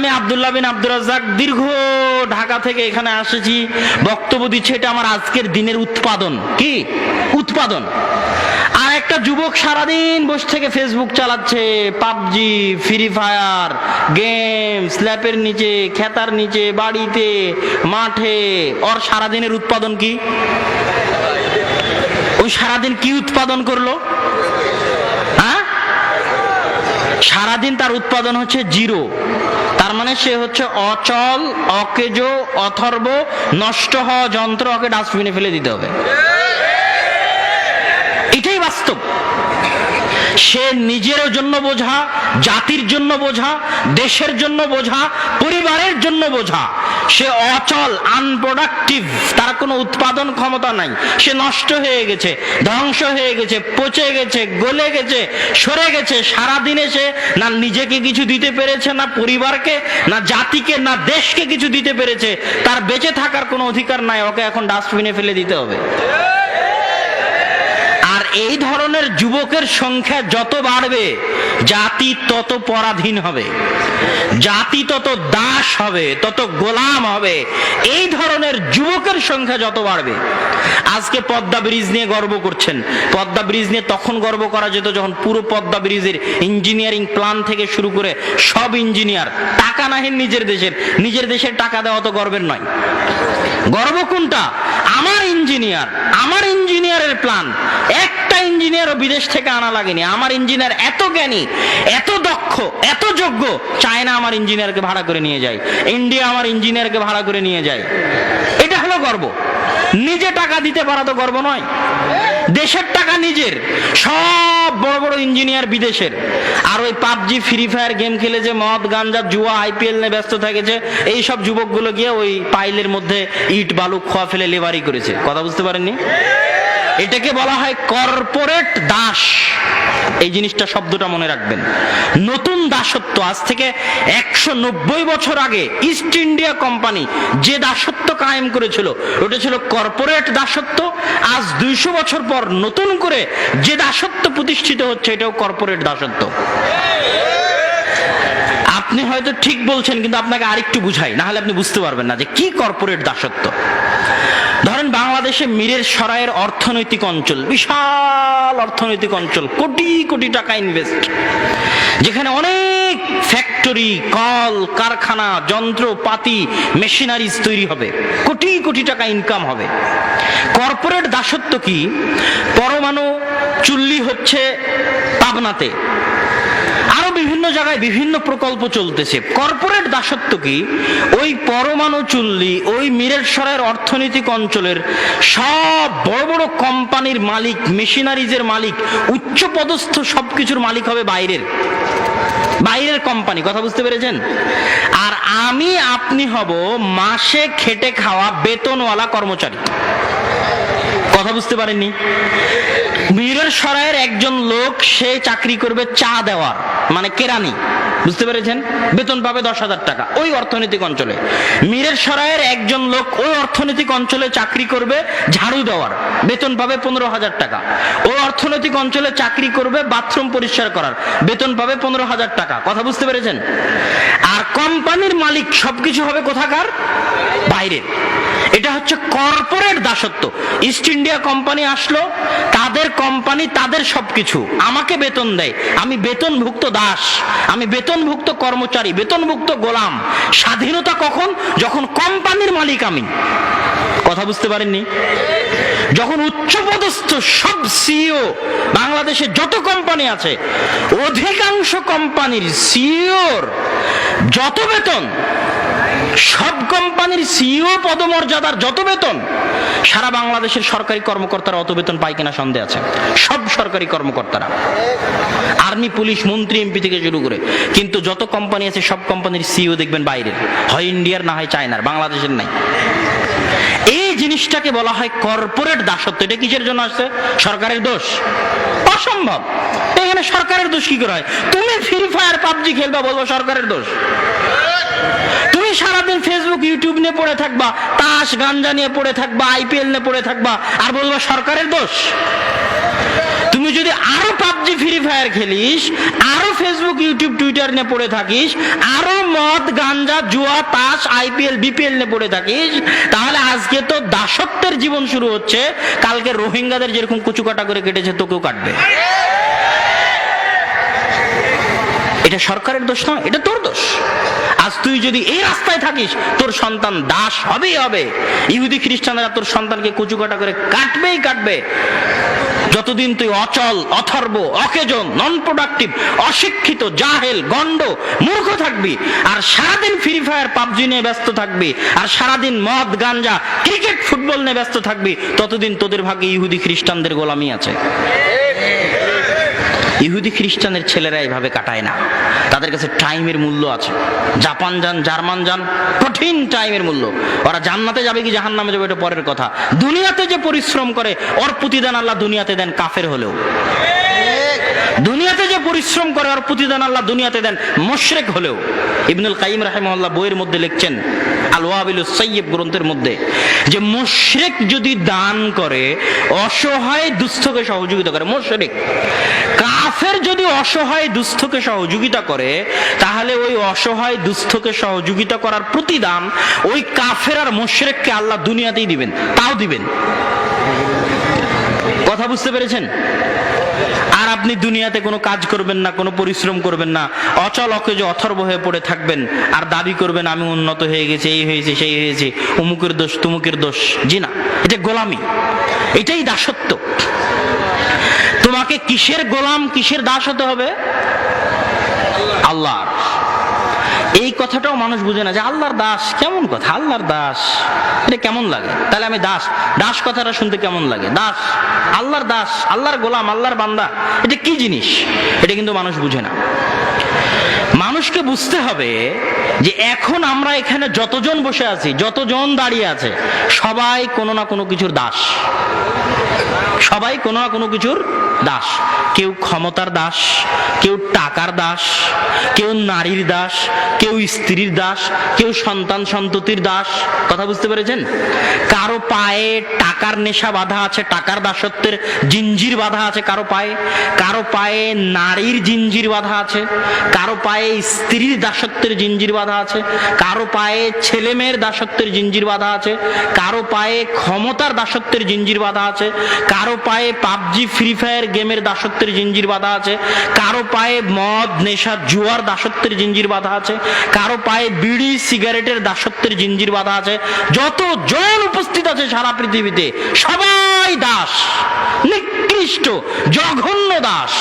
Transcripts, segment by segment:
আমি আব্দুল্লাহ বিন আব্দুর রাজ্জাক দীর্ঘ ঢাকা থেকে এখানে আসেছি, বক্তব্য দিচ্ছে, এটা আমার আজকের দিনের উৎপাদন। কি উৎপাদন? আর একটা যুবক সারাদিন বসে থেকে ফেসবুক চালাচ্ছে, পাবজি, ফ্রি ফায়ার, গেম, স্ল্যাপের নিচে, খেতার নিচে, বাড়িতে, মাঠে। ওর সারাদিনের উৎপাদন কি? ওই সারাদিন কি উৎপাদন করলো? হ্যাঁ, সারাদিন তার উৎপাদন হচ্ছে জিরো। তার মানে সে হচ্ছে অচল, অকেজ, অথর্ব, নষ্ট হওয়া যন্ত্র। ওকে ডাস্টবিনে ফেলে দিতে হবে। এটাই বাস্তব। সে নিজের জন্য বোঝা, জাতির জন্য বোঝা, দেশের জন্য বোঝা, পরিবারের জন্য বোঝা। সে অচল, আনপ্রোডাক্টিভ, তার কোনো উৎপাদন ক্ষমতা নাই। সে নষ্ট হয়ে গেছে, ধ্বংস হয়ে গেছে, পচে গেছে, গলে গেছে, সরে গেছে। সারাদিনে সে না নিজেকে কিছু দিতে পেরেছে, না পরিবারকে, না জাতিকে, না দেশকে কিছু দিতে পেরেছে। তার বেঁচে থাকার কোনো অধিকার নাই। ওকে এখন ডাস্টবিনে ফেলে দিতে হবে। আর এই ধরনের যুবকের সংখ্যা যত বাড়বে, জাতি তত পরাধীন হবে, জাতি তত দাস হবে, তত গোলাম হবে। এই ধরনের যুবকের সংখ্যা যত বাড়বে। আজকে পদ্মা ব্রিজ নিয়ে গর্ব করছেন। পদ্মা ব্রিজ নিয়ে তখন গর্ব করা যেত যখন পুরো পদ্মা ব্রিজের ইঞ্জিনিয়ারিং প্ল্যান থেকে শুরু করে সব ইঞ্জিনিয়ার টাকা নাহেন নিজের দেশের। নিজের দেশের টাকা দেওয়া তো গর্বের নয়। গর্ব কোনটা? আমার ইঞ্জিনিয়ার, আমার ইঞ্জিনিয়ারের প্ল্যান। একটা ইঞ্জিনিয়ারও বিদেশ থেকে আনা লাগেনি। আমার ইঞ্জিনিয়ার এত জ্ঞানী, এত দক্ষ, এত যোগ্য, চায়না আমার ইঞ্জিনিয়ারকে ভাড়া করে নিয়ে যায়, ইন্ডিয়া আমার ইঞ্জিনিয়ারকে ভাড়া করে নিয়ে যায়। এটা হলো গর্ব। নিজে টাকা দিতে পারা তো গর্ব নয়। দেশের টাকা নিজের। সব বড় বড় ইঞ্জিনিয়ার বিদেশের। আর ওই পাবজি, ফ্রি ফায়ার গেম খেলে যে মদ, গাঞ্জা, জুয়া, আইপিএল নিয়ে ব্যস্ত থেকেছে, এই সব যুবকগুলো গিয়ে ওই পাইলের মধ্যে ইট বালু খোয়া ফেলে লেবারি করেছে। কথা বুঝতে পারেননি? এটাকে বলা হয় কর্পোরেট দাস। এই জিনিসটা, শব্দটা মনে রাখবেন। নতুন দাসত্ব। আজ থেকে 190 বছর আগে ইস্ট ইন্ডিয়া কোম্পানি যে দাসত্ব কায়েম করেছিল, ওটা ছিল কর্পোরেট দাসত্ব। আজ 200 বছর পর নতুন করে যে দাসত্ব প্রতিষ্ঠিত হচ্ছে, এটাও কর্পোরেট দাসত্ব। আপনি হয়তো ঠিক বলছেন, কিন্তু আপনাকে আরেকটু বুঝাই, না হলে আপনি বুঝতে পারবেন না যে কি কর্পোরেট দাসত্ব। ধরেন বাংলাদেশে মিরের সরাইয়ের অর্থনৈতিক অঞ্চল, বিশাল অর্থনৈতিক অঞ্চল, কোটি কোটি টাকা ইনভেস্ট, যেখানে অনেক ফ্যাক্টরি, কল কারখানা, যন্ত্রপাতি, মেশিনারিজ তৈরি হবে, কোটি কোটি টাকা ইনকাম হবে। কর্পোরেট দাসত্ব কি? পরমাণু চুল্লি হচ্ছে পাবনাতে, আরো বিভিন্ন জায়গায় বিভিন্ন প্রকল্প চলতেছে। কর্পোরেট দাসত্ব কি? ওই পরমাণু চুল্লি, ওই মিরের সরাইয়ের অর্থনৈতিক অঞ্চলের সব বড় বড় কোম্পানির মালিক, মেশিনারিজের মালিক, উচ্চ পদস্থ সবকিছুর মালিক হবে বাইরের কোম্পানি। কথা বুঝতে পেরেছেন? আর আমি আপনি হব মাসে খেটে খাওয়া বেতনওয়ালা কর্মচারী। কথা বুঝতে পারেননি? মিরের সরাইয়ের একজন লোক, সে চাকরি করবে চা দেওয়ার, মানে কেরানি। বুঝতে পেরেছেন? বেতন পাবে 10,000 টাকা ওই অর্থনৈতিক অঞ্চলে। মিরের সরাইয়ের একজন লোক ওই অর্থনৈতিক অঞ্চলে চাকরি করবে ঝাড়ু দেওয়ার, বেতন পাবে 15,000 টাকা। ওই অর্থনৈতিক অঞ্চলে চাকরি করবে বাথরুম পরিষ্কার করার, বেতন পাবে 15,000 টাকা। কথা বুঝতে পেরেছেন? আর কোম্পানির মালিক সবকিছু হবে কোথাকার? বাইরের। এটা হচ্ছে কর্পোরেট দাসত্ব। ইস্ট ইন্ডিয়া কোম্পানি আসলো, তাদের কোম্পানি, তাদের সবকিছু, আমাকে বেতন দেয়, আমি বেতনভুক্ত দাস, আমি বেতনভুক্ত কর্মচারী, বেতনভুক্ত গোলাম। স্বাধীনতা কখন? যখন কোম্পানির মালিক আমি। কথা বুঝতে পারেননি? যখন উচ্চপদস্থ সব সিইও, বাংলাদেশে যত কোম্পানি আছে, অধিকাংশ কোম্পানির সিইওর যত বেতন, সব কোম্পানির সিইও পদমর্যাদার যত বেতন, সারা বাংলাদেশের সরকারি কর্মকর্তারা অত বেতন পায় কিনা সন্দেহ আছে। সব সরকারি কর্মকর্তারা, আর্মি, পুলিশ, মন্ত্রী, এমপি থেকে শুরু করে। কিন্তু যত কোম্পানি আছে সব কোম্পানির সিইও দেখবেন বাইরের, হয় ইন্ডিয়ার, না হয় চায়নার, বাংলাদেশের নাই। এই জিনিসটাকে বলা হয় কর্পোরেট দাসত্ব। এটা কিসের জন্য আসছে? সরকারের দোষ? অসম্ভব। এখানে সরকারের দোষ কি করে হয়? তুমি ফ্রি ফায়ার, পাবজি খেলবা, বলবো সরকারের দোষ। তুমি সারাদিন ফেসবুক, ইউটিউব নিয়ে পড়ে থাকবা, তাস গাঞ্জা নিয়ে পড়ে থাকবা, আইপিএল নিয়ে পড়ে থাকবা, আর বলবো সরকারের দোষ। তুমি তুমি যদি আরো পাবজি ফ্রি ফায়ার খেলিস, আরো ফেসবুক ইউটিউব টুইটার নিয়ে পড়ে থাকিস, আরো মদ গাঞ্জা জুয়া তাস আইপিএল বিপিএল নিয়ে পড়ে থাকিস, তাহলে আজকে তো দাসত্বের জীবন শুরু হচ্ছে, কালকে রোহিঙ্গাদের যেরকম কুচুকাটা করে কেটেছে তোকেও কাটবে। এটা সরকারের দোষ নয়, এটা তোর দোষ। আজ তুই যদি এই রাস্তায় থাকিস, তোর সন্তান দাস হবেই হবে। ইহুদি খ্রিস্টানরা তোর সন্তানকে কুচুকাটা করে কাটবেই কাটবে। যতদিন তুই অচল, অথর্ব, অকেজন, নন প্রোডাক্টিভ, অশিক্ষিত, জাহেল, গন্ড, মূর্খ থাকবি, আর সারাদিন ফ্রি ফায়ার পাবজি নিয়ে ব্যস্ত থাকবি, আর সারাদিন মদ গাঞ্জা ক্রিকেট ফুটবল নিয়ে ব্যস্ত থাকবি, ততদিন তোদের ভাগ্যে ইহুদি খ্রিস্টানদের গোলামি আছে। ইহুদি খ্রিস্টানের ছেলেরা এইভাবে কাটায় না, তাদের কাছে টাইমের মূল্য আছে। জাপান যান, জার্মান যান, কঠিন টাইমের মূল্য। ওরা জান্নাতে যাবে কি জাহান্নামে যাবে এটা পরের কথা। দুনিয়াতে যে পরিশ্রম করে ওর প্রতিদান আল্লাহ দুনিয়াতে দেন, কাফের হলেও। দুনিয়াতে যে পরিশ্রম করে ওর প্রতিদান আল্লাহ দুনিয়াতে দেন, মুশরিক হলেও। ইবনুল কাইয়িম রাহিমাহুল্লাহ বইয়ের মধ্যে লিখছেন, আল ওয়াবিলুস সাইয়্যিব গ্রন্থের মধ্যে, যে মুশরিক যদি দান করে, অসহায় দুস্থকে সহযোগিতা করে, মুশরিক। কাফের যদি অসহায় দুস্থকে সহযোগিতা করে, তাহলে ওই অসহায় দুস্থকে সহযোগিতা করার প্রতিদান ওই কাফের আর মুশরিককে আল্লাহ দুনিয়াতেই দিবেন, তাও দিবেন। কথা বুঝতে পেরেছেন? আর আপনি দুনিয়াতে কোনো কাজ করবেন না, কোনো পরিশ্রম করবেন না, অচল অকেজো অথর্ব হয়ে পড়ে থাকবেন, আর দাবি করবেন আমি উন্নত হয়ে গেছি, এই হয়েছে সেই হয়েছে, অমুকের দোষ তুমুকের দোষ। জি না, এটা গোলামি, এটাই দাসত্ব। তোমাকে কিসের গোলাম, কিসের দাস হতে হবে? আল্লাহর। এই কথাটাও মানুষ বুঝে না, যে আল্লাহর দাস কেমন কথা, আল্লাহর দাস এটা কেমন লাগে? তাহলে আমি দাস, দাস কথাটা শুনতে কেমন লাগে? দাস, আল্লাহর দাস, আল্লাহর গোলাম, আল্লাহর বান্দা, এটা কি জিনিস? এটা কিন্তু মানুষ বুঝে না। মানুষকে বুঝতে হবে যে এখন আমরা এখানে যতজন বসে আছি, যতজন দাঁড়িয়ে আছে, সবাই কোনো না কোনো কিছুর দাস। সবাই কোনো না কোনো কিছুর দাস। কেউ ক্ষমতার দাস, কেউ টাকার দাস, কেউ নারীর দাস, কেউ স্ত্রীর দাস, কেউ সন্তান সন্ততির দাস। কথা বুঝতে পেরেছেন? কারো পায়ে টাকার নেশা বাঁধা আছে, টাকার দাসত্বের জিঞ্জির বাঁধা আছে কারো পায়ে, কারো পায়ে নারীর জিঞ্জির বাঁধা আছে, কারো পায়ে স্ত্রীর দাসত্বের জিঞ্জির বাঁধা আছে, কারো পায়ে ছেলে মেয়ের দাসত্বের জিঞ্জির বাঁধা আছে, কারো পায়ে ক্ষমতার দাসত্বের জিঞ্জির বাঁধা আছে, কারো পায়ে পাবজি ফ্রি ফায়ার গেমের দাসত্বের জিঞ্জির বাঁধা আছে, কারো পায়ে মদ নেশা জুয়ার দাসত্বের জিঞ্জির বাঁধা আছে, কারো পায়ে বিড়ি সিগারেটের দাসত্বের জিঞ্জির বাঁধা আছে। যত জন উপস্থিত আছে সারা পৃথিবীতে, সবাই দাস, নিকৃষ্ট জঘন্য দাস।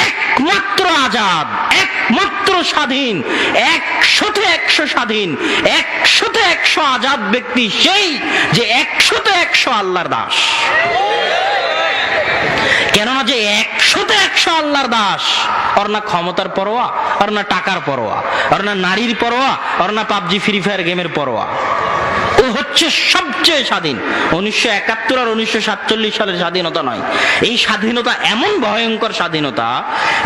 একমাত্র আজাদ, একমাত্র স্বাধীন, 100-100 স্বাধীন, 100-100 আজাদ ব্যক্তি সেই যে 100-100 আল্লাহর দাস। কেননা যে 100-100 আল্লাহর দাস, ওর না ক্ষমতার পরোয়া, ওর না টাকার পরোয়া, ওর না নারীর পরোয়া, ওর না পাবজি ফ্রি ফায়ার গেমের পরোয়া। ও হচ্ছে সবচেয়ে স্বাধীন। 1971 আর 1947 সালের স্বাধীনতা নয়, এই স্বাধীনতা এমন ভয়ঙ্কর স্বাধীনতা,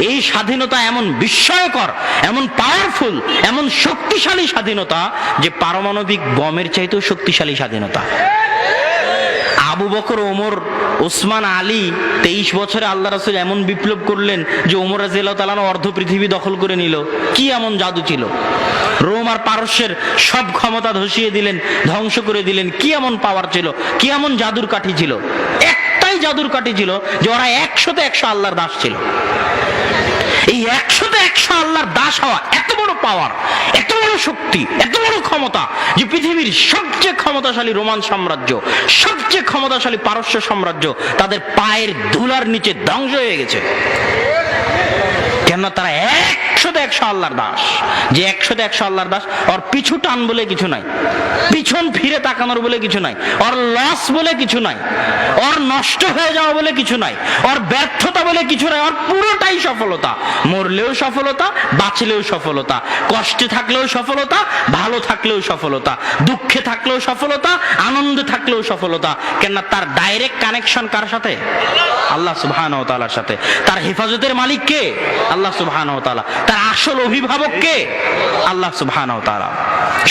এই স্বাধীনতা এমন বিস্ময়কর, এমন পাওয়ারফুল, এমন শক্তিশালী স্বাধীনতা, যে পারমাণবিক বমের চাইতেও শক্তিশালী স্বাধীনতা। আবু বকর, ওমর, ওসমান, আলী 23 বছরে আল্লাহ রাসূল এমন বিপ্লব করলেন যে ওমর রাদিয়াল্লাহু তাআলা অর্ধ পৃথিবী দখল করে নিল। কি এমন জাদু ছিল? রোম আর পারস্যের সব ক্ষমতা ধসিয়ে দিলেন, ধ্বংস করে দিলেন। কি এমন পাওয়ার ছিল? কি এমন জাদুর কাঠি ছিল? একটাই জাদুর কাঠি ছিল, যে ওরা 100-100 আল্লাহর দাস ছিল। এই 100-100 আল্লাহর দাস হওয়া এত বড় পাওয়ার, এত বড় শক্তি, এত বড় ক্ষমতা, যে পৃথিবীর সবচেয়ে ক্ষমতাশালী রোমান সাম্রাজ্য, সবচেয়ে ক্ষমতাশালী পারস্য সাম্রাজ্য তাদের পায়ের ধুলার নিচে ধ্বংস হয়ে গেছে। কেননা তারা 100-100 আল্লাহর দাস। যে 100-100 আল্লাহর দাস, ওর পিছু টান বলে কিছু নাই, পিছন ফিরে তাকানোর বলে কিছু নাই, ওর লস বলে কিছু নাই, ওর নষ্ট হয়ে যাওয়া বলে কিছু নাই, ওর ব্যর্থতা বলে কিছু নাই। ওর পুরোটাই সফলতা। মরলেও সফলতা, বাঁচলেও সফলতা, কষ্টে থাকলেও সফলতা, ভালো থাকলেও সফলতা, দুঃখে থাকলেও সফলতা, আনন্দে থাকলেও সফলতা। কেননা তার ডাইরেক্ট কানেকশন কার সাথে? আল্লাহ সুবহানাহু ওয়া তাআলার সাথে। তার হেফাজতের মালিক কে? আল্লাহ সুবহানাহু ওয়া তাআলা। তার আসল অভিভাবক কে? আল্লাহ সুবহানাহু ওয়া তাআলা।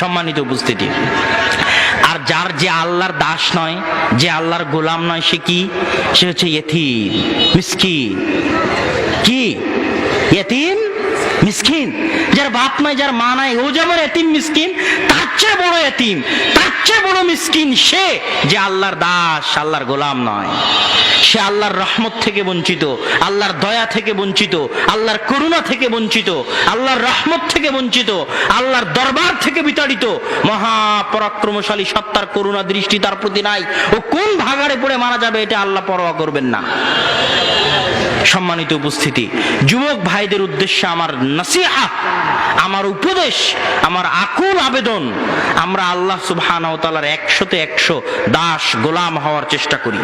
সম্মানিত উপস্থিতি, আর যার যে আল্লাহর দাস নয়, যে আল্লাহর গোলাম নয়, সে কি? সে হচ্ছে ইতিম, মিসকিন। কি? ইতিম মিসকিন। যার বাপ নাই, যার মা নাই, ও যেমন ইতিম মিসকিন, তার চেয়ে বড় ইতিম, তার চেয়ে বড় মিসকিন সে যে আল্লাহর দাস, আল্লাহর গোলাম নয়। সে আল্লাহর রহমত থেকে বঞ্চিত, আল্লাহর দয়া থেকে বঞ্চিত, আল্লাহর করুণা থেকে বঞ্চিত, আল্লাহর রহমত থেকে বঞ্চিত, আল্লাহর দরবার থেকে বিতাড়িত। মহাপরাক্রমশালী সত্তার করুণা দৃষ্টি তার প্রতি নাই। ও কোন ভাগাড়ে পড়ে মারা যাবে এটা আল্লাহ পরোয়া করবেন না। সম্মানিত উপস্থিতি, যুবক ভাইদের উদ্দেশ্যে আমার নসিহত, আমার উপদেশ, আমার আকুল আবেদন, আমরা আল্লাহ সুবহানাহু ওয়া তাআলার 100-তে 100 দাস গোলাম হওয়ার চেষ্টা করি।